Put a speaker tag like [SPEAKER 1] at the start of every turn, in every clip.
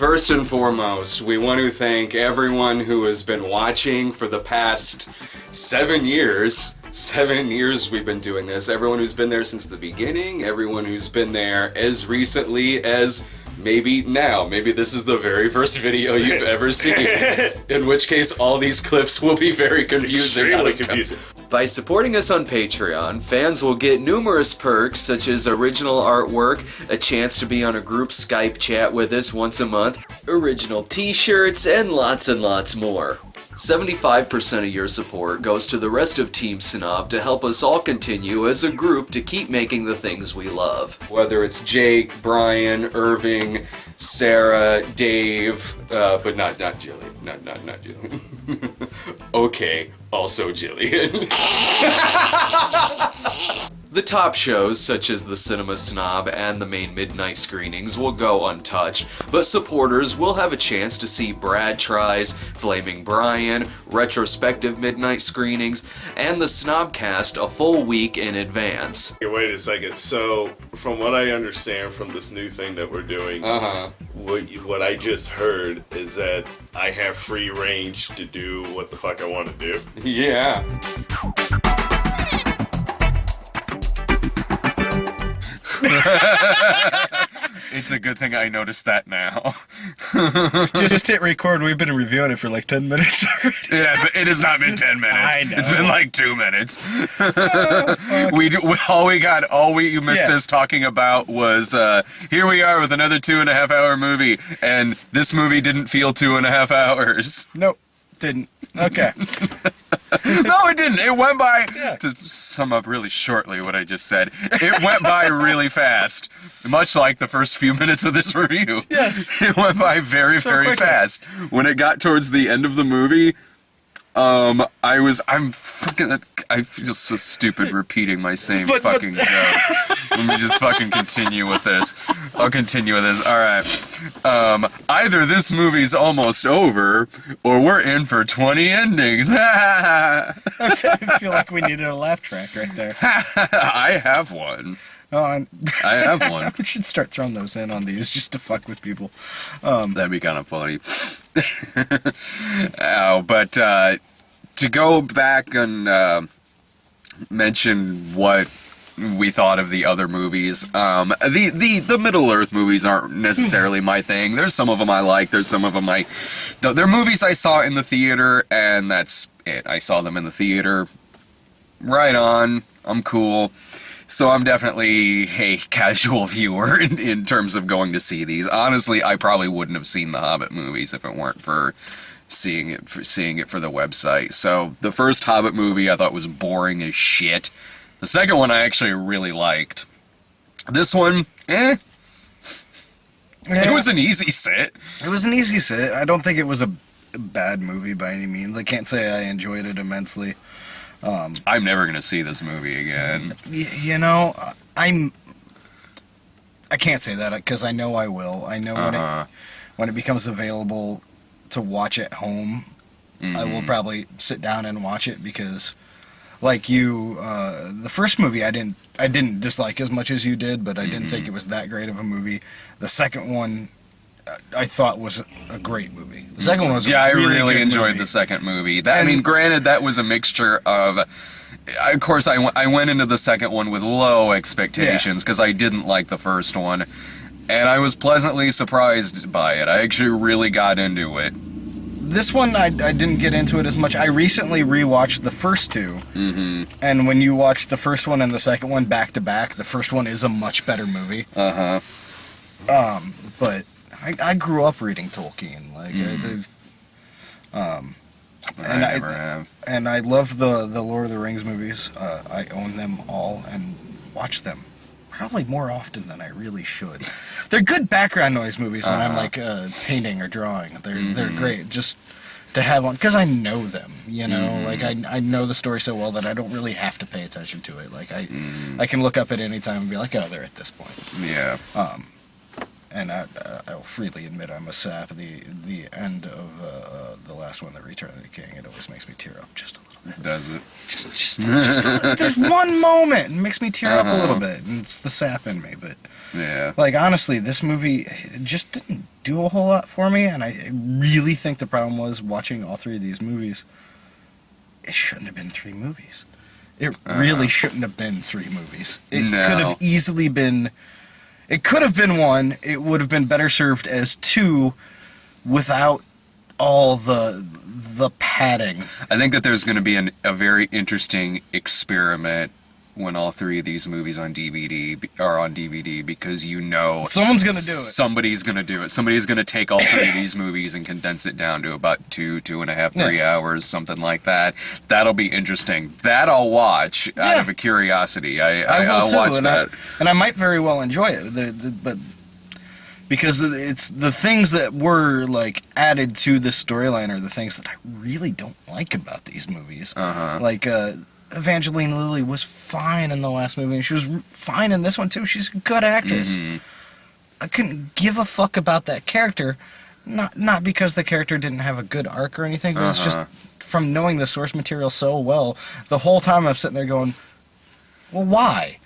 [SPEAKER 1] First and foremost, we want to thank everyone who has been watching for the past 7 years. 7 years we've been doing this. Everyone who's been there since the beginning, everyone who's been there as recently as maybe now. Maybe this is the very first video you've ever seen. In which case, all these clips will be very confusing.
[SPEAKER 2] Extremely confusing.
[SPEAKER 1] By supporting us on Patreon, fans will get numerous perks such as original artwork, a chance to be on a group Skype chat with us once a month, original t-shirts, and lots more. 75% of your support goes to the rest of Team Snob to help us all continue as a group to keep making the things we love. Whether it's Jake, Brian, Irving, Sarah, Dave, but not Jillian. Not Jillian. Okay, also Jillian. The top shows, such as the Cinema Snob and the main midnight screenings, will go untouched, but supporters will have a chance to see Brad Tries, Flaming Brian, retrospective midnight screenings, and the Snobcast a full week in advance.
[SPEAKER 2] Okay, wait a second. So, from what I understand from this new thing that we're doing, what I just heard is that I have free range to do what the fuck I want to do.
[SPEAKER 1] Yeah. It's a good thing I noticed that now.
[SPEAKER 3] Just hit record. We've been reviewing it for like 10 minutes already.
[SPEAKER 1] It has not been 10 minutes.
[SPEAKER 3] I know.
[SPEAKER 1] It's been like 2 minutes.
[SPEAKER 3] Oh,
[SPEAKER 1] all you missed us talking about was, here we are with another 2.5 hour movie, and this movie didn't feel 2.5 hours.
[SPEAKER 3] Nope, didn't. Okay.
[SPEAKER 1] No, it didn't. It went by, to sum up really shortly what I just said, it went by really fast. Much like the first few minutes of this review.
[SPEAKER 3] Yes.
[SPEAKER 1] It went by very quickly. Fast. When it got towards the end of the movie, I feel so stupid repeating my same fucking joke. Let me just fucking continue with this. I'll continue with this. Alright. Either this movie's almost over, or we're in for 20 endings.
[SPEAKER 3] I feel like we needed a laugh track right there.
[SPEAKER 1] I have one.
[SPEAKER 3] I
[SPEAKER 1] have one.
[SPEAKER 3] We should start throwing those in on these just to fuck with people.
[SPEAKER 1] That'd be kind of funny. But to go back and mention what we thought of the other movies, the Middle-earth movies aren't necessarily my thing. There's some of them I like, there's some of them they're movies I saw in the theater, and that's it. I saw them in the theater. Right on. I'm cool. So I'm definitely a casual viewer in terms of going to see these. Honestly, I probably wouldn't have seen the Hobbit movies if it weren't for seeing it for the website. So the first Hobbit movie I thought was boring as shit. The second one I actually really liked. This one, It was an easy sit.
[SPEAKER 3] It was an easy sit. I don't think it was a bad movie by any means. I can't say I enjoyed it immensely.
[SPEAKER 1] I'm never gonna see this movie again.
[SPEAKER 3] You know, I can't say that because I know I will. I know when it becomes available to watch at home, I will probably sit down and watch it because, like you, the first movie I didn't dislike as much as you did, but I didn't think it was that great of a movie. The second one, I thought was a great movie. The second one was
[SPEAKER 1] I really enjoyed the second movie. Granted, that was a mixture of course, I went into the second one with low expectations because I didn't like the first one, and I was pleasantly surprised by it. I actually really got into it.
[SPEAKER 3] This one, I didn't get into it as much. I recently rewatched the first two, and when you watch the first one and the second one back to back, the first one is a much better movie. But I grew up reading Tolkien, and I love the Lord of the Rings movies. I own them all and watch them probably more often than I really should. They're good background noise movies when I'm like painting or drawing. They're great just to have on because I know them. You know, like I know the story so well that I don't really have to pay attention to it. Like I can look up at any time and be like, oh, they're at this point.
[SPEAKER 1] Yeah.
[SPEAKER 3] And I'll freely admit I'm a sap. The end of the last one, The Return of the King, it always makes me tear up just a little.
[SPEAKER 1] Does it?
[SPEAKER 3] Just there's one moment. It makes me tear up a little bit, and it's the sap in me. But
[SPEAKER 1] Yeah.
[SPEAKER 3] like honestly, this movie just didn't do a whole lot for me, and I really think the problem was watching all three of these movies. It shouldn't have been 3 movies. It really shouldn't have been 3 movies. It could have easily been. It could have been 1. It would have been better served as 2, without all the padding.
[SPEAKER 1] I think that there's going to be a very interesting experiment when all 3 of these movies are on DVD, because
[SPEAKER 3] Someone's going to do it.
[SPEAKER 1] Somebody's going to do it. Somebody's going to take all 3 of these movies and condense it down to about 2.5, 3 hours, something like that. That'll be interesting. That I'll watch out of a curiosity. I'll watch that.
[SPEAKER 3] And I might very well enjoy it, but because it's the things that were like added to the storyline are the things that I really don't like about these movies. Like Evangeline Lilly was fine in the last movie, and she was fine in this one too. She's a good actress. I couldn't give a fuck about that character, not because the character didn't have a good arc or anything, but it's just from knowing the source material so well. The whole time I'm sitting there going, well, why?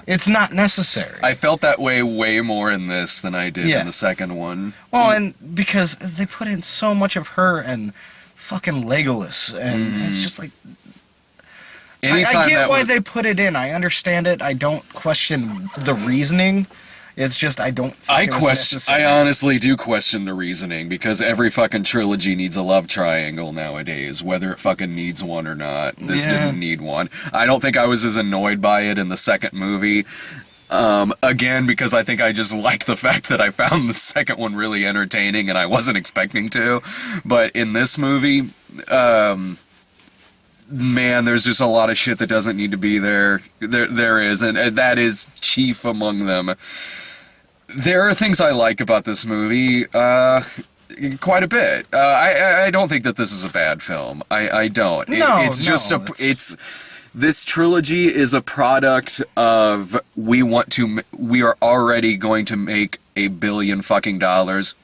[SPEAKER 3] It's not necessary.
[SPEAKER 1] I felt that way more in this than I did in the second one.
[SPEAKER 3] Well, and because they put in so much of her and fucking Legolas, and it's just like... I get why they put it in. I understand it. I don't question the reasoning. It's just I don't think it was necessary.
[SPEAKER 1] I honestly do question the reasoning, because every fucking trilogy needs a love triangle nowadays, whether it fucking needs one or not. This didn't need one. I don't think I was as annoyed by it in the second movie. Again, because I think I just like the fact that I found the second one really entertaining, and I wasn't expecting to. But in this movie, man, there's just a lot of shit that doesn't need to be there. There is, and that is chief among them. There are things I like about this movie, quite a bit. I don't think that this is a bad film. I don't. This trilogy is a product of we are already going to make $1 billion fucking dollars.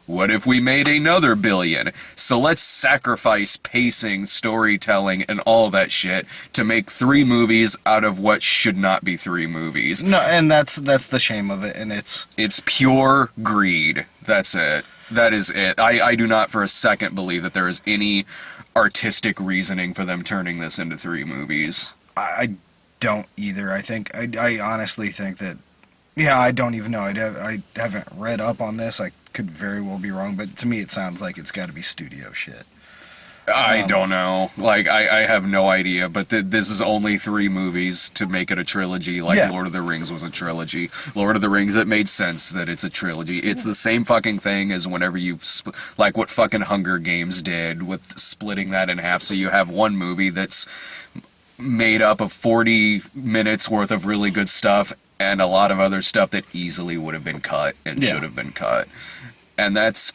[SPEAKER 1] What if we made another $1 billion? So let's sacrifice pacing, storytelling, and all that shit to make 3 movies out of what should not be 3 movies.
[SPEAKER 3] No, and that's the shame of it, and it's
[SPEAKER 1] pure greed. That's it. That is it. I do not for a second believe that there is any artistic reasoning for them turning this into 3 movies.
[SPEAKER 3] I don't either. I honestly think that. Yeah, I don't even know. I haven't read up on this. I could very well be wrong, but to me it sounds like it's got to be studio shit.
[SPEAKER 1] I don't know. Like, I have no idea, but this is only 3 movies to make it a trilogy, like Lord of the Rings was a trilogy. Lord of the Rings, it made sense that it's a trilogy. It's the same fucking thing as whenever you, like what fucking Hunger Games did with splitting that in half, so you have one movie that's made up of 40 minutes worth of really good stuff, and a lot of other stuff that easily would have been cut and should have been cut. And that's...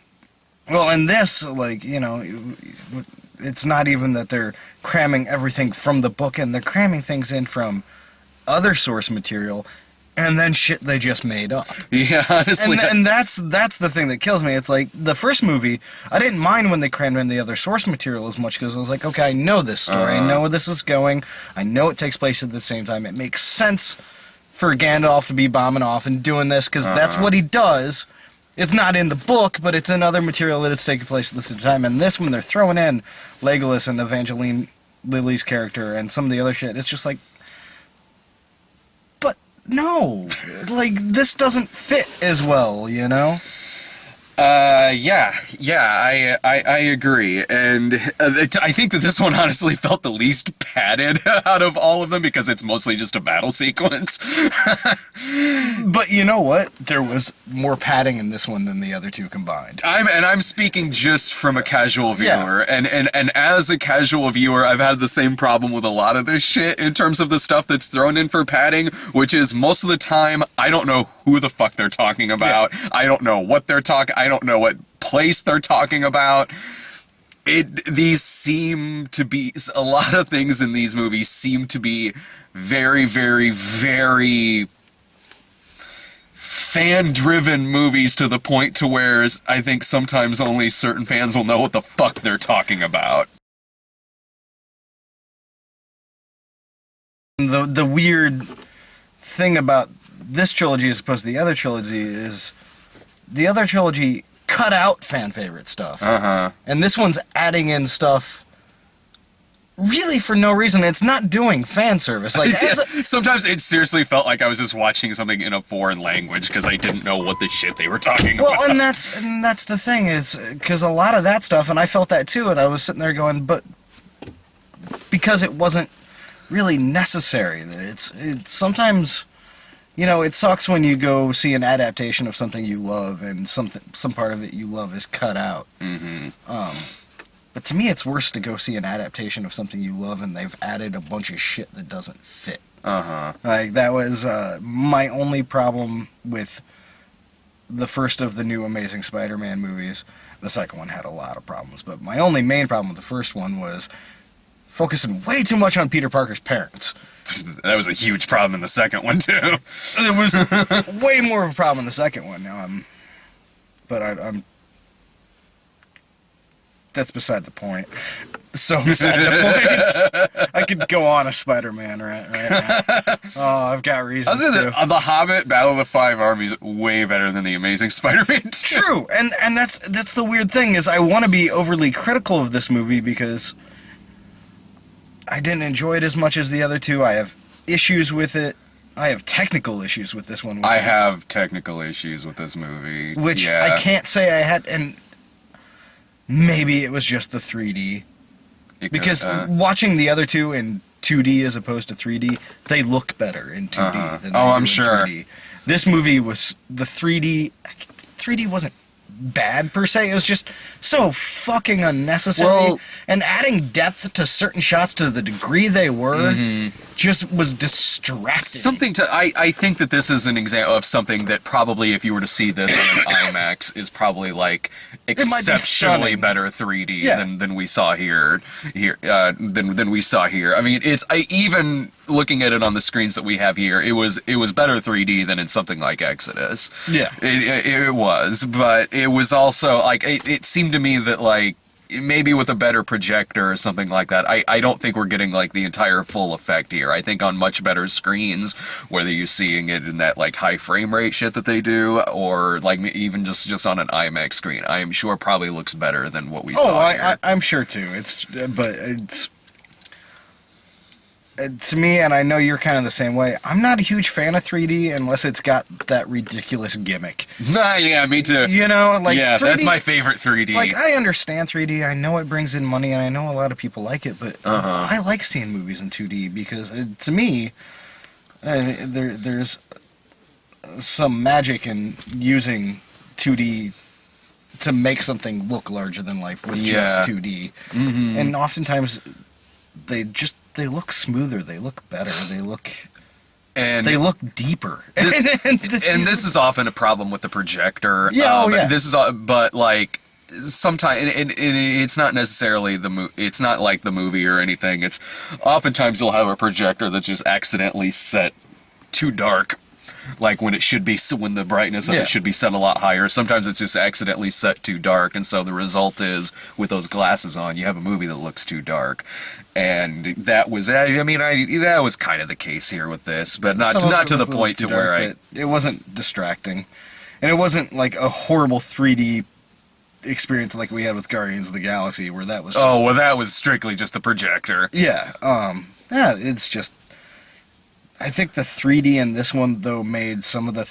[SPEAKER 3] Well, and this, like, you know, it's not even that they're cramming everything from the book in. They're cramming things in from other source material and then shit they just made up.
[SPEAKER 1] Yeah, honestly.
[SPEAKER 3] And that's the thing that kills me. It's like, the first movie, I didn't mind when they crammed in the other source material as much, because I was like, okay, I know this story. I know where this is going. I know it takes place at the same time. It makes sense for Gandalf to be bombing off and doing this, because that's what he does. It's not in the book, but it's in other material that is taking place at the same time. And this, when they're throwing in Legolas and Evangeline Lilly's character and some of the other shit, it's just like, but no, like, this doesn't fit as well, you know?
[SPEAKER 1] I agree, and I think that this one honestly felt the least padded out of all of them, because it's mostly just a battle sequence.
[SPEAKER 3] But you know what? There was more padding in this one than the other 2 combined.
[SPEAKER 1] I'm speaking just from a casual viewer, and as a casual viewer, I've had the same problem with a lot of this shit in terms of the stuff that's thrown in for padding, which is most of the time, I don't know who the fuck they're talking about. Yeah. I don't know what they're talking. I don't know what place they're talking about. These seem to be, a lot of things in these movies seem to be very, very, very fan-driven movies, to the point to where I think sometimes only certain fans will know what the fuck they're talking about.
[SPEAKER 3] The weird thing about this trilogy as opposed to the other trilogy is the other trilogy cut out fan favorite stuff. And this one's adding in stuff really for no reason. It's not doing fan service. Like
[SPEAKER 1] sometimes it seriously felt like I was just watching something in a foreign language because I didn't know what the shit they were talking about.
[SPEAKER 3] Well, and that's the thing is because a lot of that stuff, and I felt that too, and I was sitting there going, but because it wasn't really necessary. It's sometimes, you know, it sucks when you go see an adaptation of something you love and some part of it you love is cut out. But to me, it's worse to go see an adaptation of something you love and they've added a bunch of shit that doesn't fit. Like, that was my only problem with the first of the new Amazing Spider-Man movies. The second one had a lot of problems, but my only main problem with the first one was focusing way too much on Peter Parker's parents.
[SPEAKER 1] That was a huge problem in the second one, too.
[SPEAKER 3] It was way more of a problem in the second one. But I'm that's beside the point. So beside the point. I could go on a Spider-Man right now. Oh, I've got reasons to.
[SPEAKER 1] The Hobbit, Battle of the Five Armies, way better than the Amazing Spider-Man 2.
[SPEAKER 3] True, and that's the weird thing is I want to be overly critical of this movie because I didn't enjoy it as much as the other two. I have issues with it. I have technical issues with this one.
[SPEAKER 1] I have technical issues with this movie.
[SPEAKER 3] Which I can't say I had, and maybe it was just the 3D. Because watching the other two in 2D as opposed to 3D, they look better in 2D than they do in 3D. This movie was, the 3D wasn't bad per se, it was just so fucking unnecessary, and adding depth to certain shots to the degree they were just was distracting.
[SPEAKER 1] I think that this is an example of something that probably if you were to see this on an IMAX is probably like exceptionally better 3D than we saw here than we saw here. I mean, even looking at it on the screens that we have here, it was better 3D than in something like Exodus.
[SPEAKER 3] Yeah,
[SPEAKER 1] it was, but it was also like it seemed to me that like maybe with a better projector or something like that, I don't think we're getting like the entire full effect here. I think on much better screens, whether you're seeing it in that like high frame rate shit that they do, or like even just on an IMAX screen, I am sure probably looks better than what we saw here.
[SPEAKER 3] I'm sure too. But to me, and I know you're kind of the same way, I'm not a huge fan of 3D unless it's got that ridiculous gimmick.
[SPEAKER 1] Yeah, me too.
[SPEAKER 3] You know, like 3D,
[SPEAKER 1] that's my favorite 3D.
[SPEAKER 3] Like, I understand 3D, I know it brings in money, and I know a lot of people like it, but I like seeing movies in 2D because, to me, there's some magic in using 2D to make something look larger than life with just 2D. And oftentimes, they look smoother, they look better, they look deeper.
[SPEAKER 1] And this is often a problem with the projector. This is, but like sometimes, and it's not necessarily it's not like the movie or anything. It's oftentimes you'll have a projector that's just accidentally set too dark. Like when the brightness of it should be set a lot higher. Sometimes it's just accidentally set too dark, and so the result is, with those glasses on, you have a movie that looks too dark. And that was, that was kind of the case here with this, but not to the point to where
[SPEAKER 3] it wasn't distracting, and it wasn't like a horrible 3D experience like we had with Guardians of the Galaxy, where that was just,
[SPEAKER 1] that was strictly just the projector.
[SPEAKER 3] It's just, I think the 3D in this one, though, made some of the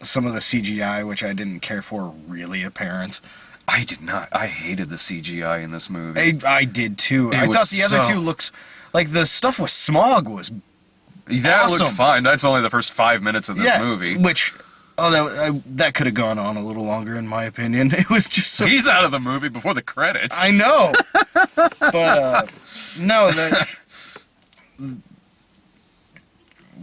[SPEAKER 3] CGI, which I didn't care for, really apparent.
[SPEAKER 1] I did not. I hated the CGI in this movie.
[SPEAKER 3] I did, too. I thought the other two looks... Like, the stuff with Smog was
[SPEAKER 1] That
[SPEAKER 3] awesome.
[SPEAKER 1] looked fine. That's only the first 5 minutes of this movie.
[SPEAKER 3] Which... that could have gone on a little longer, in my opinion. It was just so...
[SPEAKER 1] He's out of the movie before the credits.
[SPEAKER 3] I know! But, no,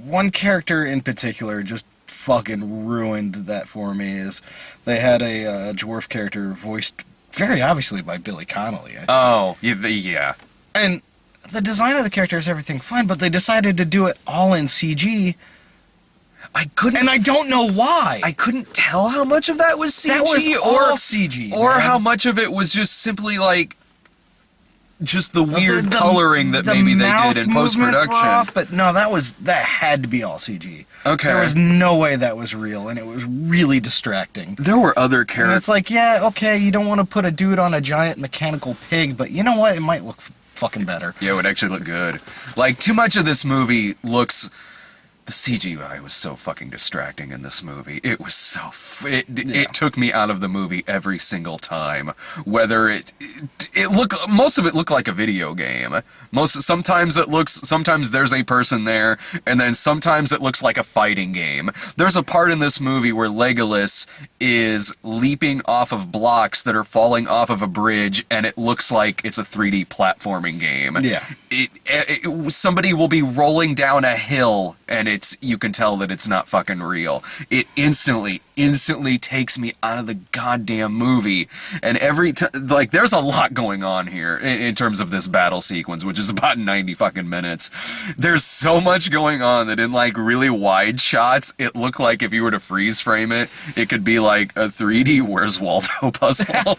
[SPEAKER 3] one character in particular just fucking ruined that for me. Is they had a dwarf character voiced very obviously by Billy Connolly, I think.
[SPEAKER 1] Yeah.
[SPEAKER 3] And the design of the character is everything fine, but they decided to do it all in CG. And I don't know why.
[SPEAKER 1] I couldn't tell how much of that was CG.
[SPEAKER 3] That was all CG.
[SPEAKER 1] Or how much of it was just simply like just the weird coloring that maybe they did in post-production.
[SPEAKER 3] Off, but no, that had to be all CG.
[SPEAKER 1] Okay.
[SPEAKER 3] There was no way that was real, and it was really distracting.
[SPEAKER 1] There were other
[SPEAKER 3] And
[SPEAKER 1] characters.
[SPEAKER 3] it's like, yeah, okay, you don't want to put a dude on a giant mechanical pig, but you know what? It might look fucking better.
[SPEAKER 1] Yeah, it would actually look good. Like, too much of this movie looks... The CGI was so fucking distracting in this movie. It was so... It took me out of the movie every single time. Whether it looked... Most of it looked like a video game. Sometimes there's a person there, and then sometimes it looks like a fighting game. There's a part in this movie where Legolas is leaping off of blocks that are falling off of a bridge, and it looks like it's a 3D platforming game.
[SPEAKER 3] Yeah.
[SPEAKER 1] Somebody will be rolling down a hill, and you can tell that it's not fucking real. It instantly takes me out of the goddamn movie. And there's a lot going on here in terms of this battle sequence, which is about 90 fucking minutes. There's so much going on that in like really wide shots, it looked like if you were to freeze frame it, it could be like a 3D Where's Waldo puzzle.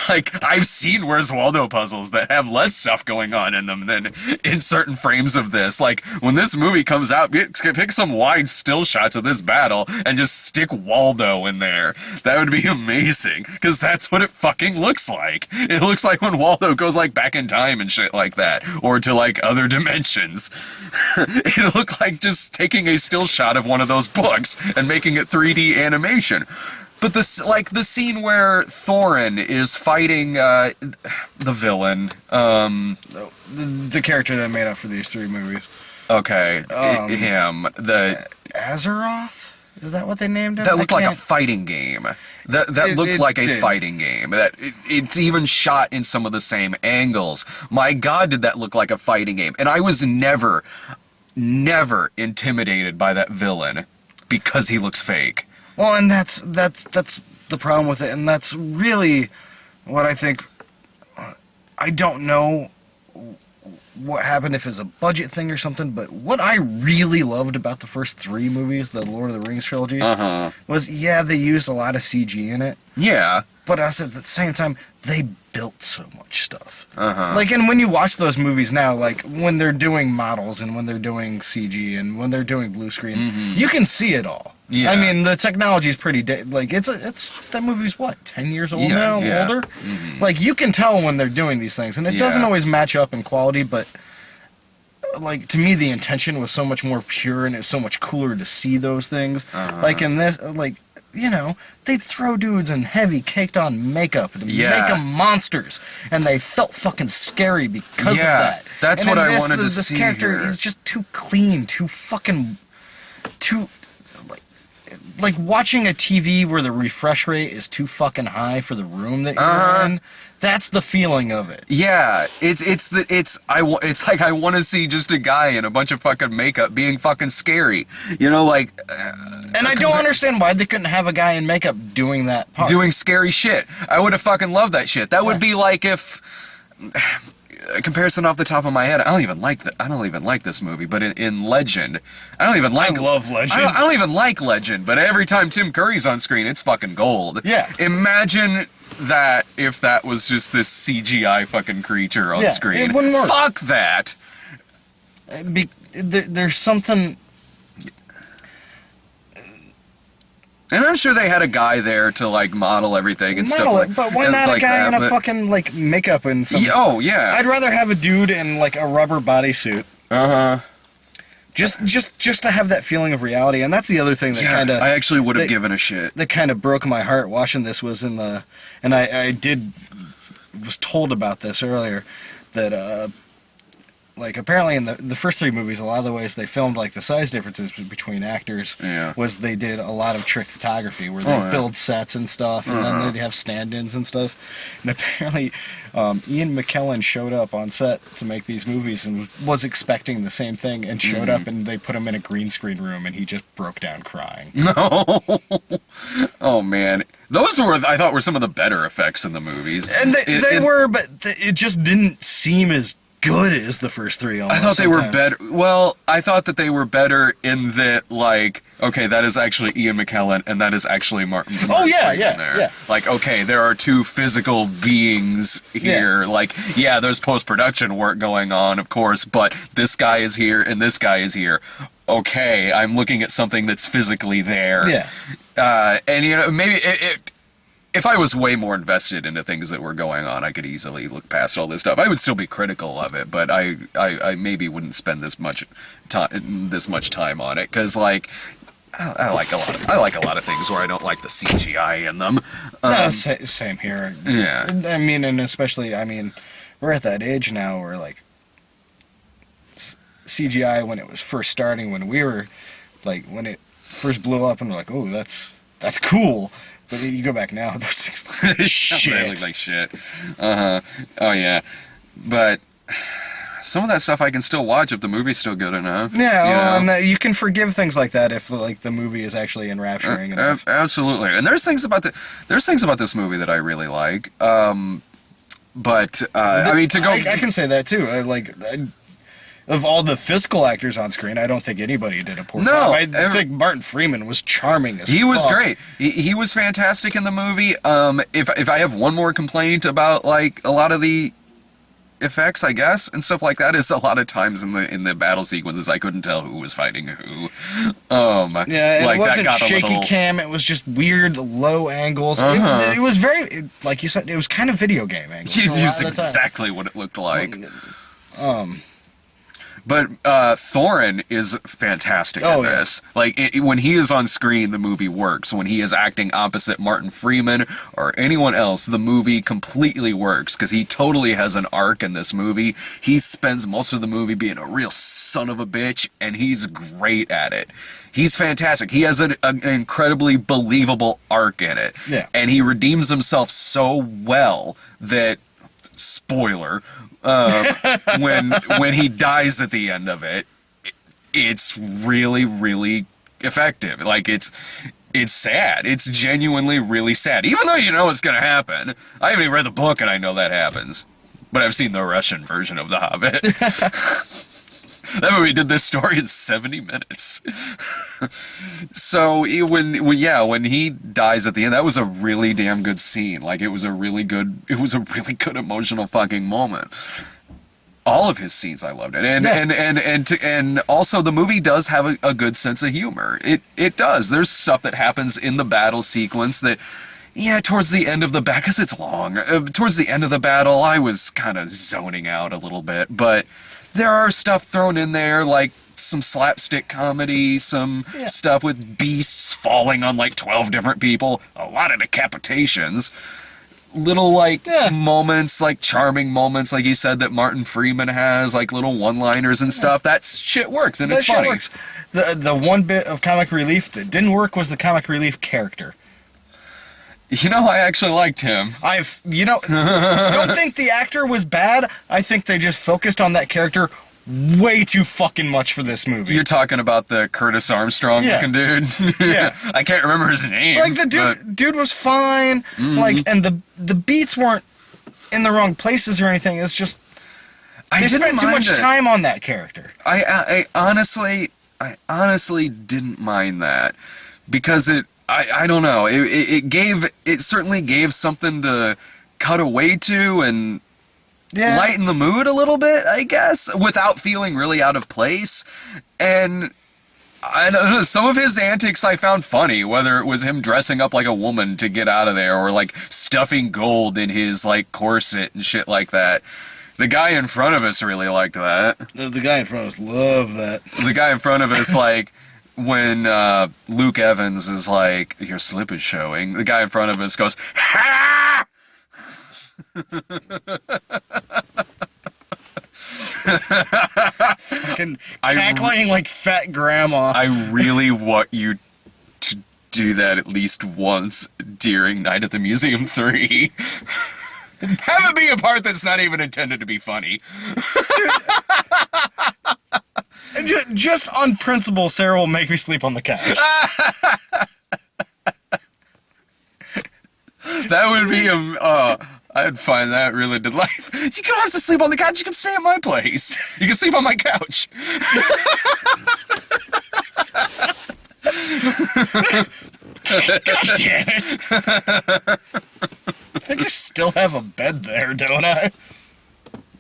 [SPEAKER 1] Like, I've seen Where's Waldo puzzles that have less stuff going on in them than in certain frames of this. Like, when this movie comes out, pick some wide still shots of this battle and just stick Waldo in there. That would be amazing, because that's what it fucking looks like. It looks like when Waldo goes like back in time and shit like that, or to like other dimensions. It looked like just taking a still shot of one of those books and making it 3D animation. But the scene where Thorin is fighting the villain,
[SPEAKER 3] The character that made up for these 3 movies.
[SPEAKER 1] okay, him,
[SPEAKER 3] Azeroth? Is that what they named him?
[SPEAKER 1] that looked like a fighting game. That looked like a fighting game. It's even shot in some of the same angles. My God, did that look like a fighting game? And I was never intimidated by that villain because he looks fake.
[SPEAKER 3] Well, and that's the problem with it, and that's really what I think. I don't know what happened, if it's a budget thing or something, but what I really loved about the first 3 movies, the Lord of the Rings trilogy, was, they used a lot of CG in it.
[SPEAKER 1] Yeah.
[SPEAKER 3] But us at the same time, they built so much stuff. Like, and when you watch those movies now, like, when they're doing models and when they're doing CG and when they're doing blue screen, you can see it all.
[SPEAKER 1] Yeah.
[SPEAKER 3] I mean, the technology is pretty, that movie's what, 10 years old now, older? Like, you can tell when they're doing these things, and it doesn't always match up in quality, but, like, to me, the intention was so much more pure, and it's so much cooler to see those things. Like, in this, like, you know, they'd throw dudes in heavy, caked-on makeup to make them monsters, and they felt fucking scary because of that.
[SPEAKER 1] That's
[SPEAKER 3] and
[SPEAKER 1] what I
[SPEAKER 3] this,
[SPEAKER 1] wanted to
[SPEAKER 3] this
[SPEAKER 1] see
[SPEAKER 3] character
[SPEAKER 1] here.
[SPEAKER 3] is just too clean, too like watching a TV where the refresh rate is too fucking high for the room that you're in. That's the feeling of it.
[SPEAKER 1] Yeah, it's like I want to see just a guy in a bunch of fucking makeup being fucking scary. You know, like.
[SPEAKER 3] And I don't understand why they couldn't have a guy in makeup doing that part.
[SPEAKER 1] Doing scary shit. I would have fucking loved that shit. That would be like if. A comparison off the top of my head. I don't even like this movie, but in Legend, I love Legend. I don't even like Legend, but every time Tim Curry's on screen, it's fucking gold.
[SPEAKER 3] Yeah.
[SPEAKER 1] Imagine that if that was just this CGI fucking creature on screen.
[SPEAKER 3] It wouldn't work.
[SPEAKER 1] Fuck that.
[SPEAKER 3] There's something.
[SPEAKER 1] And I'm sure they had a guy there to like model everything and stuff like.
[SPEAKER 3] But why not a guy in a fucking like makeup and something?
[SPEAKER 1] Oh yeah.
[SPEAKER 3] I'd rather have a dude in like a rubber bodysuit. Just to have that feeling of reality, and that's the other thing that kind of.
[SPEAKER 1] I actually would have given a shit.
[SPEAKER 3] That kind of broke my heart watching this was in the, and I was told about this earlier, that like apparently in the first 3 movies, a lot of the ways they filmed like the size differences between actors was they did a lot of trick photography where they build sets and stuff, and then they'd have stand-ins and stuff. And apparently, Ian McKellen showed up on set to make these movies and was expecting the same thing, and showed up and they put him in a green screen room and he just broke down crying.
[SPEAKER 1] No. Oh man. Those I thought were some of the better effects in the movies.
[SPEAKER 3] And they were, but it just didn't seem as good as the first 3.
[SPEAKER 1] I thought they were better. Well, I thought that they were better in that, like, okay, that is actually Ian McKellen, and that is actually Martin.
[SPEAKER 3] Oh, yeah,
[SPEAKER 1] Freeman there.
[SPEAKER 3] yeah.
[SPEAKER 1] Like, okay, there are two physical beings here.
[SPEAKER 3] Yeah.
[SPEAKER 1] Like, yeah, there's post-production work going on, of course, but this guy is here and this guy is here. Okay, I'm looking at something that's physically there.
[SPEAKER 3] Yeah.
[SPEAKER 1] And, you know, maybe if I was way more invested into things that were going on, I could easily look past all this stuff. I would still be critical of it, but I maybe wouldn't spend this much time on it, because, like, I like a lot of things where I don't like the CGI in them.
[SPEAKER 3] No, same here.
[SPEAKER 1] Yeah.
[SPEAKER 3] I mean, and especially, I mean, we're at that age now where, like, CGI, when it was first starting, when we were, like, when it first blew up, and we're like, oh, that's cool. But you go back now, those things look like shit.
[SPEAKER 1] They look like shit. Oh, yeah. But some of that stuff I can still watch if the movie's still good enough.
[SPEAKER 3] Yeah, and you can forgive things like that if, like, the movie is actually enrapturing enough.
[SPEAKER 1] Absolutely. And there's things about this movie that I really like. I mean, to go...
[SPEAKER 3] I can say that, too. Of all the physical actors on screen, I don't think anybody did a poor job. I think Martin Freeman was charming as fuck.
[SPEAKER 1] He was great. He was fantastic in the movie. If I have one more complaint about, like, a lot of the effects, I guess, and stuff like that, is a lot of times in the battle sequences I couldn't tell who was fighting who.
[SPEAKER 3] Yeah,
[SPEAKER 1] like,
[SPEAKER 3] it wasn't
[SPEAKER 1] that got
[SPEAKER 3] shaky cam. It was just weird low angles. It was very, like you said, it was kind of video game angles.
[SPEAKER 1] It was exactly what it looked like. But Thorin is fantastic in this. Like, when he is on screen, the movie works. When he is acting opposite Martin Freeman or anyone else, the movie completely works, because he totally has an arc in this movie. He spends most of the movie being a real son of a bitch, and he's great at it. He's fantastic. He has an incredibly believable arc in it.
[SPEAKER 3] Yeah.
[SPEAKER 1] And he redeems himself so well that, spoiler, when he dies at the end of it, it's really, really effective. Like, it's sad. It's genuinely really sad. Even though you know it's gonna happen. I haven't even read the book and I know that happens. But I've seen the Russian version of The Hobbit. That movie did this story in 70 minutes. So when he dies at the end, that was a really damn good scene. Like, it was a really good emotional fucking moment. All of his scenes, I loved it, and also the movie does have a good sense of humor. It does. There's stuff that happens in the battle sequence that, yeah, towards the end of the battle, because it's long. Towards the end of the battle, I was kind of zoning out a little bit, but there are stuff thrown in there, like some slapstick comedy, some stuff with beasts falling on like 12 different people, a lot of decapitations, little moments, like charming moments, like you said, that Martin Freeman has, like little one-liners and stuff. That shit works, and it's funny.
[SPEAKER 3] Works. The one bit of comic relief that didn't work was the comic relief character.
[SPEAKER 1] You know, I actually liked him.
[SPEAKER 3] Don't think the actor was bad. I think they just focused on that character way too fucking much for this movie.
[SPEAKER 1] You're talking about the Curtis Armstrong looking dude?
[SPEAKER 3] Yeah.
[SPEAKER 1] I can't remember his name.
[SPEAKER 3] Like, the dude was fine. Like, and the beats weren't in the wrong places or anything. It's just, they spent too much time on that character.
[SPEAKER 1] I honestly didn't mind that, because I don't know. It certainly gave something to cut away to and lighten the mood a little bit, I guess, without feeling really out of place. And I don't know, some of his antics I found funny, whether it was him dressing up like a woman to get out of there, or like stuffing gold in his like corset and shit like that. The guy in front of us really liked that.
[SPEAKER 3] The guy in front of us loved that.
[SPEAKER 1] The guy in front of us, like, when Luke Evans is like, your slip is showing, the guy in front of us goes, ha!
[SPEAKER 3] Fucking cackling like fat grandma.
[SPEAKER 1] I really want you to do that at least once during Night at the Museum 3. Have it be a part that's not even intended to be funny.
[SPEAKER 3] Just on principle, Sarah will make me sleep on the couch.
[SPEAKER 1] That would be I'd find that really delightful. You don't have to sleep on the couch. You can stay at my place. You can sleep on my couch.
[SPEAKER 3] God damn it! I think I still have a bed there, don't I?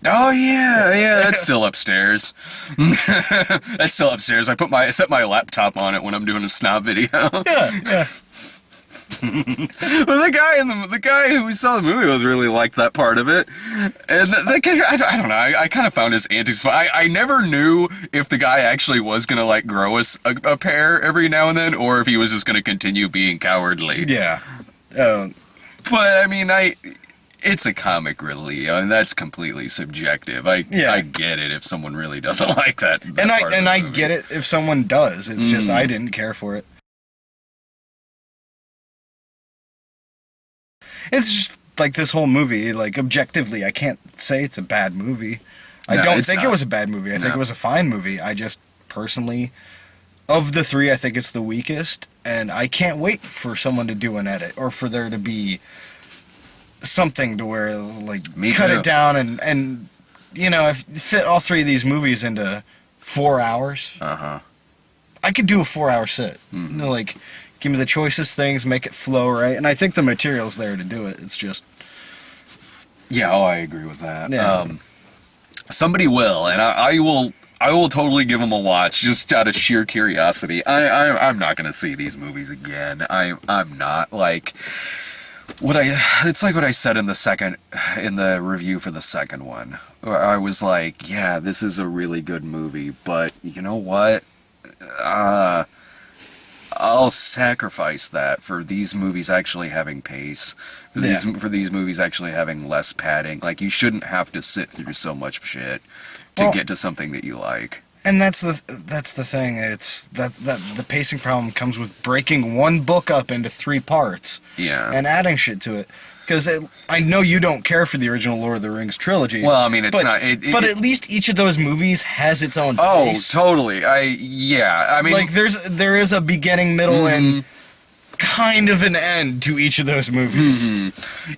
[SPEAKER 1] Oh yeah, that's still upstairs. That's still upstairs. I set my laptop on it when I'm doing a snob video.
[SPEAKER 3] Yeah.
[SPEAKER 1] Well, the guy who we saw the movie with really liked that part of it, and the guy, I don't know. I kind of found his antics. I never knew if the guy actually was gonna like grow us a pair every now and then, or if he was just gonna continue being cowardly.
[SPEAKER 3] Yeah.
[SPEAKER 1] But I mean, it's a comic relief. I mean, that's completely subjective. I get it if someone really doesn't like that.
[SPEAKER 3] I get it if someone does. It's just I didn't care for it. It's just like this whole movie, like objectively, I can't say it's a bad movie. I don't think it was a bad movie. I think it was a fine movie. I just personally, of the three, I think it's the weakest, and I can't wait for someone to do an edit or for there to be something to where like cut it down and you know, if fit all three of these movies into 4 hours. I could do a 4-hour sit. You know, like give me the choicest things, make it flow right, and I think the material's there to do it. It's just
[SPEAKER 1] I agree with that.
[SPEAKER 3] Yeah.
[SPEAKER 1] Somebody will, and I will totally give them a watch just out of sheer curiosity. I'm not gonna see these movies again. I'm not like. It's like what I said in the review for the second one. I was like, yeah, this is a really good movie, but you know what? I'll sacrifice that for these movies actually having pace, for these movies actually having less padding. Like, you shouldn't have to sit through so much shit to get to something that you like.
[SPEAKER 3] And that's the thing. It's that the pacing problem comes with breaking one book up into 3 parts.
[SPEAKER 1] Yeah.
[SPEAKER 3] And adding shit to it. Because I know you don't care for the original Lord of the Rings trilogy.
[SPEAKER 1] Well, I mean, it's not.
[SPEAKER 3] But at least each of those movies has its own pace.
[SPEAKER 1] Oh, totally. I mean, like
[SPEAKER 3] there is a beginning, middle, and kind of an end to each of those movies.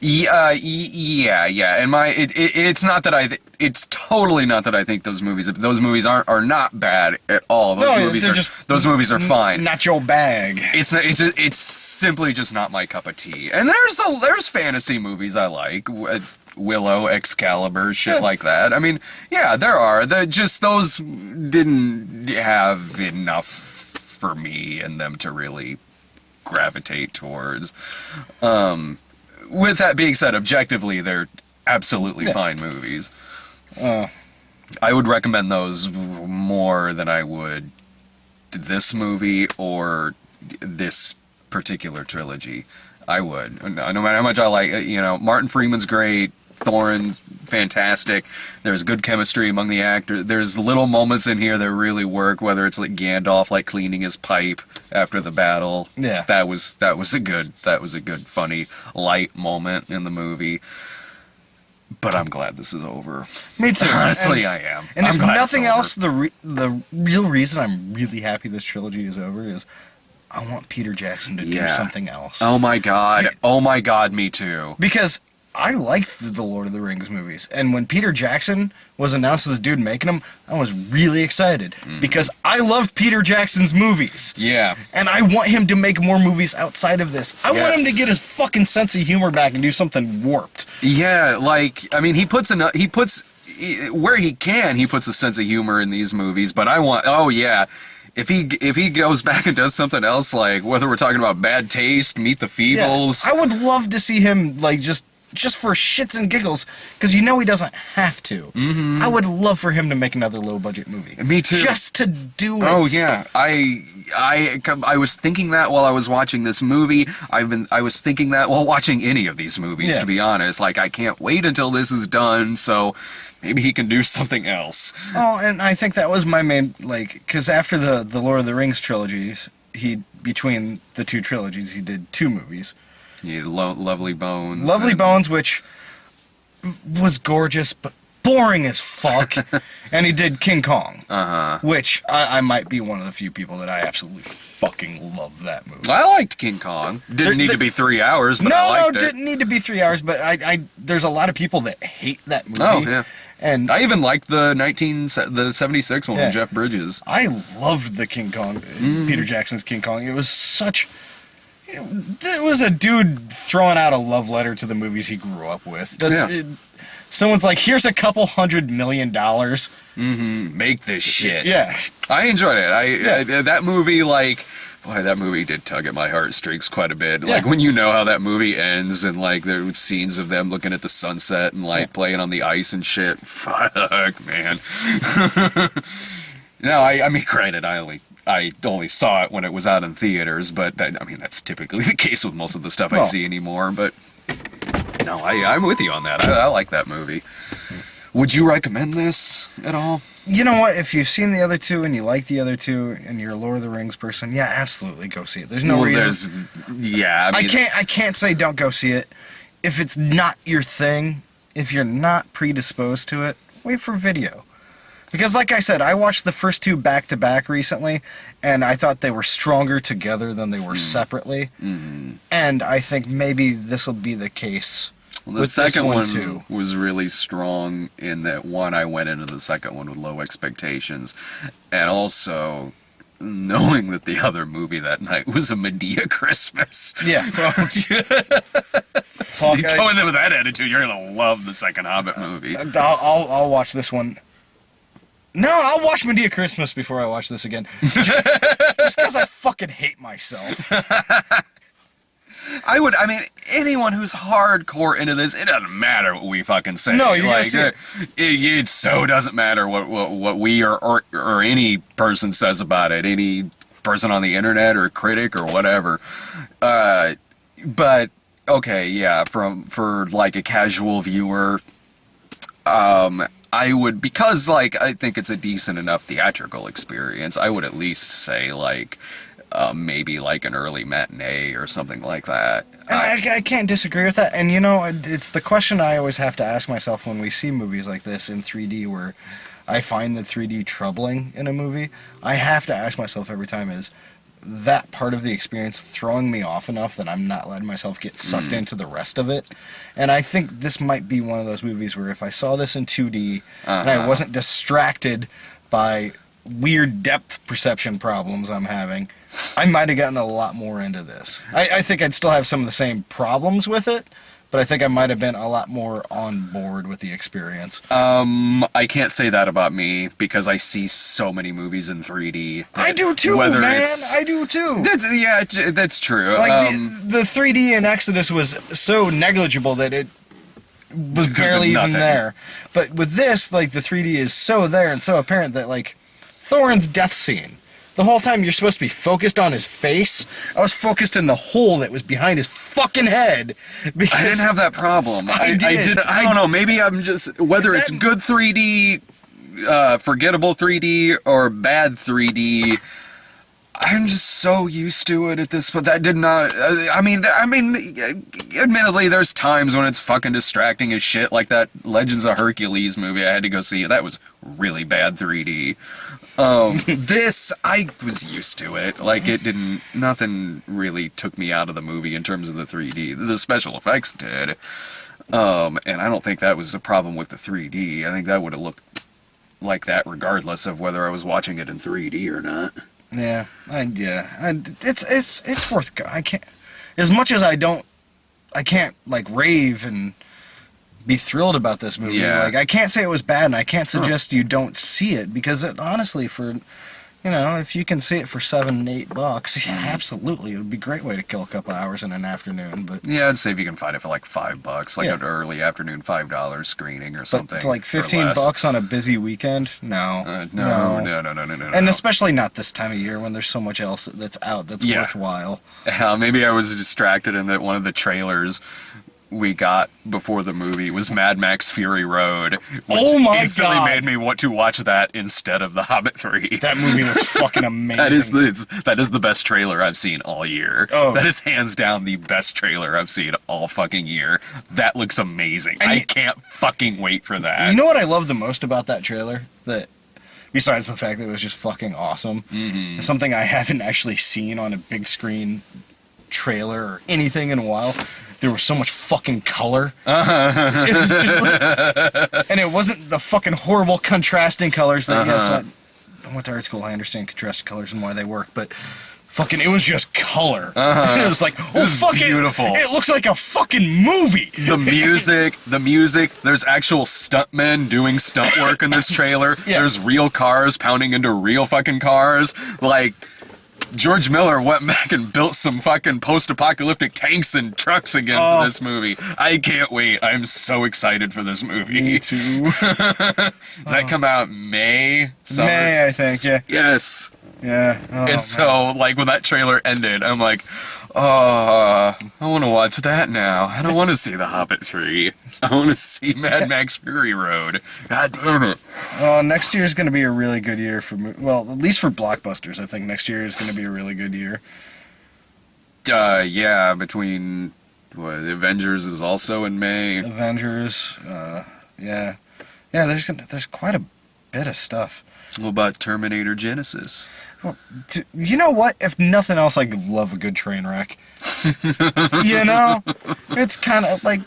[SPEAKER 1] Yeah. And it's not that it's totally not that I think those movies are not bad at all. Those movies are fine.
[SPEAKER 3] Not your bag.
[SPEAKER 1] It's simply just not my cup of tea. And there's fantasy movies I like. Willow, Excalibur, shit like that. I mean, yeah, there are. Those didn't have enough for me in them to really gravitate towards. With that being said, objectively, they're absolutely fine movies. I would recommend those more than I would this movie or this particular trilogy. I would. No matter how much I like, Martin Freeman's great. Thorin's fantastic. There's good chemistry among the actors. There's little moments in here that really work, whether it's like Gandalf like cleaning his pipe after the battle.
[SPEAKER 3] Yeah.
[SPEAKER 1] That was a good funny light moment in the movie. But I'm glad this is over.
[SPEAKER 3] Me too.
[SPEAKER 1] Honestly, I am.
[SPEAKER 3] And
[SPEAKER 1] I'm
[SPEAKER 3] if
[SPEAKER 1] glad
[SPEAKER 3] nothing
[SPEAKER 1] it's over.
[SPEAKER 3] else, the real reason I'm really happy this trilogy is over is I want Peter Jackson to do something else.
[SPEAKER 1] Oh my god, me too.
[SPEAKER 3] Because I liked the Lord of the Rings movies, and when Peter Jackson was announced as the dude making them, I was really excited because I loved Peter Jackson's movies.
[SPEAKER 1] Yeah.
[SPEAKER 3] And I want him to make more movies outside of this. I want him to get his fucking sense of humor back and do something warped.
[SPEAKER 1] Yeah, like, I mean, he puts where he can, he puts a sense of humor in these movies, but if he goes back and does something else, like whether we're talking about Bad Taste, Meet the Feebles.
[SPEAKER 3] Yeah, I would love to see him like just for shits and giggles, because he doesn't have to. I would love for him to make another low-budget movie.
[SPEAKER 1] Me too.
[SPEAKER 3] Just to do it.
[SPEAKER 1] Oh yeah, I was thinking that while I was watching this movie. I was thinking that while watching any of these movies, to be honest. Like, I can't wait until this is done, so maybe he can do something else.
[SPEAKER 3] Oh, and I think that was my main, like, because after the Lord of the Rings trilogies, between the 2 trilogies, he did 2 movies.
[SPEAKER 1] Yeah, Lovely Bones.
[SPEAKER 3] Lovely Bones, which was gorgeous, but boring as fuck. And he did King Kong, which I might be one of the few people that I absolutely fucking love that movie.
[SPEAKER 1] I liked King Kong. Didn't need to be 3 hours, but I liked it.
[SPEAKER 3] No, didn't need to be 3 hours, but I there's a lot of people that hate that movie.
[SPEAKER 1] Oh, yeah.
[SPEAKER 3] And
[SPEAKER 2] Mm-hmm.
[SPEAKER 1] I even liked the 76 one
[SPEAKER 3] Yeah.
[SPEAKER 1] with Jeff Bridges.
[SPEAKER 3] I loved the King Kong, Peter Jackson's King Kong. It was such. It was a dude throwing out a love letter to the movies he grew up with. Someone's like, here's a couple $100 million.
[SPEAKER 1] Make this shit.
[SPEAKER 3] Yeah.
[SPEAKER 1] I enjoyed it. That movie, like, boy, that movie did tug at my heartstrings quite a bit. Like, when you know how that movie ends and, like, there's scenes of them looking at the sunset and, like, playing on the ice and shit. Fuck, man. No, I mean, granted, I only saw it when it was out in theaters, but that's typically the case with most of the stuff I see anymore. But no, I'm with you on that. I like that movie. Would you recommend this at all?
[SPEAKER 3] You know what? If you've seen the other two and you like the other two and you're a Lord of the Rings person, yeah, absolutely go see it. There's no reason. I can't say don't go see it. If it's not your thing, if you're not predisposed to it, wait for video. Because like I said, I watched the first two back-to-back recently, and I thought they were stronger together than they were separately. Mm-hmm. And I think maybe this will be the case.
[SPEAKER 1] Well, the second one too was really strong in that one, I went into the second one with low expectations. And also knowing that the other movie that night was a Medea Christmas.
[SPEAKER 3] Yeah. Fuck,
[SPEAKER 1] you go in there with that attitude, you're going to love the second Hobbit movie.
[SPEAKER 3] I'll watch this one. No, I'll watch Medea Christmas before I watch this again. Just because I fucking hate myself.
[SPEAKER 1] Anyone who's hardcore into this, it doesn't matter what we fucking say.
[SPEAKER 3] No, you're
[SPEAKER 1] like,
[SPEAKER 3] gonna
[SPEAKER 1] it so doesn't matter what we or any person says about it, any person on the internet or critic or whatever. But okay, yeah, for like a casual viewer, I would, because like I think it's a decent enough theatrical experience, I would at least say like maybe like an early matinee or something like that.
[SPEAKER 3] And I can't disagree with that. And you know, it's the question I always have to ask myself when we see movies like this in 3D where I find the 3D troubling in a movie. I have to ask myself every time, is that part of the experience throwing me off enough that I'm not letting myself get sucked into the rest of it? And I think this might be one of those movies where if I saw this in 2D and I wasn't distracted by weird depth perception problems I'm having, I might have gotten a lot more into this. I think I'd still have some of the same problems with it, but I think I might have been a lot more on board with the experience.
[SPEAKER 1] I can't say that about me because I see so many movies in 3D.
[SPEAKER 3] I do too, man. I do too.
[SPEAKER 1] That's true.
[SPEAKER 3] Like the 3D in Exodus was so negligible that it was barely even there. But with this, like the 3D is so there and so apparent that like Thorin's death scene, the whole time you're supposed to be focused on his face. I was focused in the hole that was behind his fucking head. Because
[SPEAKER 1] I didn't have that problem. I don't know. Maybe I'm just, whether it's good 3D, forgettable 3D, or bad 3D, I'm just so used to it at this point. That did not. I mean, admittedly, there's times when it's fucking distracting as shit, like that Legends of Hercules movie I had to go see. That was really bad 3D. This, I was used to it. Like, nothing really took me out of the movie in terms of the 3D. The special effects did. And I don't think that was a problem with the 3D. I think that would have looked like that regardless of whether I was watching it in 3D or not.
[SPEAKER 3] Yeah, it's worth. I can't, as much as I can't like rave and be thrilled about this movie.
[SPEAKER 1] Yeah.
[SPEAKER 3] Like I can't say it was bad, and I can't suggest you don't see it because it honestly, for if you can see it for $7-8, yeah, absolutely, it would be a great way to kill a couple hours in an afternoon. But
[SPEAKER 1] yeah, I'd say if you can find it for like $5, like an early afternoon $5 screening or something.
[SPEAKER 3] But like $15 on a busy weekend? No.
[SPEAKER 1] No.
[SPEAKER 3] And especially not this time of year when there's so much else that's out that's worthwhile.
[SPEAKER 1] Maybe I was distracted in that one of the trailers we got before the movie was Mad Max Fury Road, which instantly made me want to watch that instead of The Hobbit 3.
[SPEAKER 3] That movie looks fucking amazing.
[SPEAKER 1] That is the best trailer I've seen all year. Oh. That is hands down the best trailer I've seen all fucking year. That looks amazing. I can't fucking wait for that.
[SPEAKER 3] You know what I love the most about that trailer? That besides the fact that it was just fucking awesome, something I haven't actually seen on a big screen trailer or anything in a while, there was so much fucking color. It was just like, and it wasn't the fucking horrible contrasting colors that, yes, I went to art school, I understand contrasting colors and why they work, but fucking, it was just color. It was like, oh, fuck,
[SPEAKER 1] beautiful.
[SPEAKER 3] It looks like a fucking movie.
[SPEAKER 1] The music, there's actual stuntmen doing stunt work in this trailer.
[SPEAKER 3] Yeah.
[SPEAKER 1] There's real cars pounding into real fucking cars. Like, George Miller went back and built some fucking post-apocalyptic tanks and trucks again for this movie. I can't wait. I'm so excited for this movie.
[SPEAKER 3] Me too.
[SPEAKER 1] Does that come out May? Summer?
[SPEAKER 3] May, I think, yeah.
[SPEAKER 1] Yes.
[SPEAKER 3] Yeah. Oh,
[SPEAKER 1] And so, like, when that trailer ended, I'm like, oh, I want to watch that now. I don't want to see The Hobbit 3. I want to see Mad Max Fury Road. God damn it.
[SPEAKER 3] Next year is going to be a really good year for, well, at least for blockbusters. I think next year is going to be a really good year.
[SPEAKER 1] Yeah, between, the Avengers is also in May.
[SPEAKER 3] Avengers, yeah. Yeah, there's quite a bit of stuff.
[SPEAKER 1] What about Terminator Genesis?
[SPEAKER 3] Well, you know what? If nothing else, I love a good train wreck. You know? It's kind of like...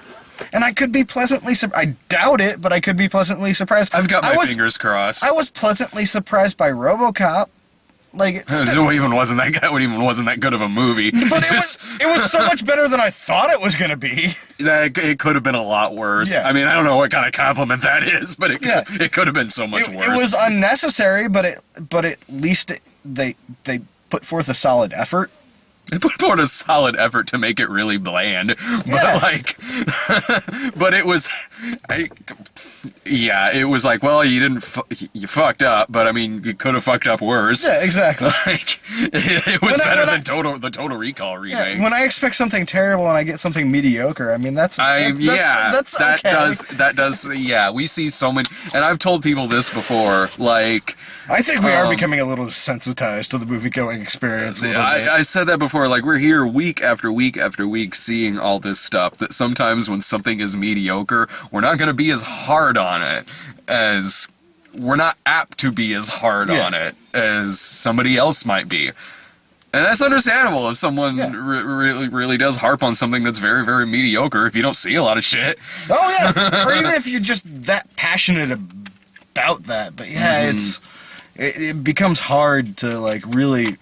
[SPEAKER 3] And I could be pleasantly surprised. I doubt it, but I could be pleasantly surprised.
[SPEAKER 1] I've got my fingers crossed.
[SPEAKER 3] I was pleasantly surprised by RoboCop. Like,
[SPEAKER 1] It even wasn't that good of a movie.
[SPEAKER 3] But it was so much better than I thought it was going to be.
[SPEAKER 1] It could have been a lot worse.
[SPEAKER 3] Yeah.
[SPEAKER 1] I mean, I don't know what kind of compliment that is, but it could have been so much worse.
[SPEAKER 3] It was unnecessary, but at least they put forth a solid effort.
[SPEAKER 1] They put forward a solid effort to make it really bland, but
[SPEAKER 3] Yeah.
[SPEAKER 1] but it was, it was like, well, you fucked up, but I mean, you could have fucked up worse.
[SPEAKER 3] Yeah, exactly.
[SPEAKER 1] Like, it was better than the Total Recall remake.
[SPEAKER 3] Yeah, when I expect something terrible and I get something mediocre, I mean, that's okay.
[SPEAKER 1] That does, yeah, we see so many, and I've told people this before, like...
[SPEAKER 3] I think we are becoming a little desensitized to the movie-going experience a little bit.
[SPEAKER 1] I said that before, like, we're here week after week after week seeing all this stuff, that sometimes when something is mediocre, we're not going to be as hard on it as... We're not apt to be as hard on it as somebody else might be. And that's understandable if someone really does harp on something that's very, very mediocre if you don't see a lot of shit.
[SPEAKER 3] Oh, yeah. Or even if you're just that passionate about that. But, yeah, it becomes hard to, like, really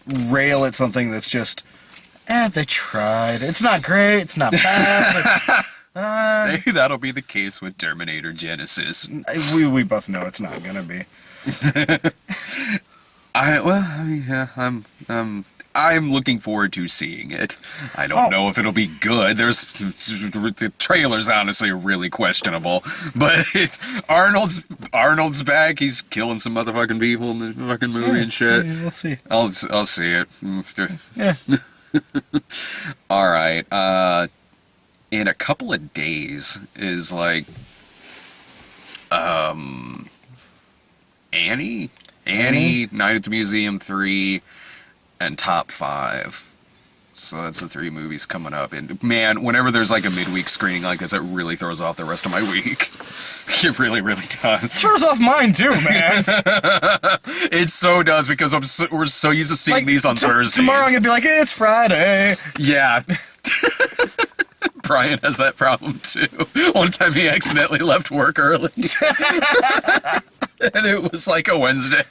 [SPEAKER 3] rail at something that's just, they tried. It's not great. It's not bad.
[SPEAKER 1] Maybe that'll be the case with Terminator Genesis.
[SPEAKER 3] We both know it's not gonna be.
[SPEAKER 1] I'm looking forward to seeing it. I don't know if it'll be good. The trailer's honestly really questionable, but Arnold's back. He's killing some motherfucking people in the fucking movie and shit.
[SPEAKER 3] We'll see.
[SPEAKER 1] I'll see it.
[SPEAKER 3] Yeah.
[SPEAKER 1] All right. In a couple of days is like Annie, Night at the Museum 3, and Top 5. So that's the 3 movies coming up. And man, whenever there's like a midweek screening like this, it really throws off the rest of my week. It really, really does.
[SPEAKER 3] It throws off mine too, man.
[SPEAKER 1] It so does, because we're so used to seeing these on Thursdays.
[SPEAKER 3] Tomorrow I'm gonna be like, it's Friday.
[SPEAKER 1] Yeah. Brian has that problem too. One time he accidentally left work early. And it was like a Wednesday.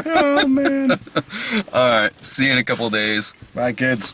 [SPEAKER 3] Oh, man.
[SPEAKER 1] Alright, see you in a couple days.
[SPEAKER 3] Bye, kids.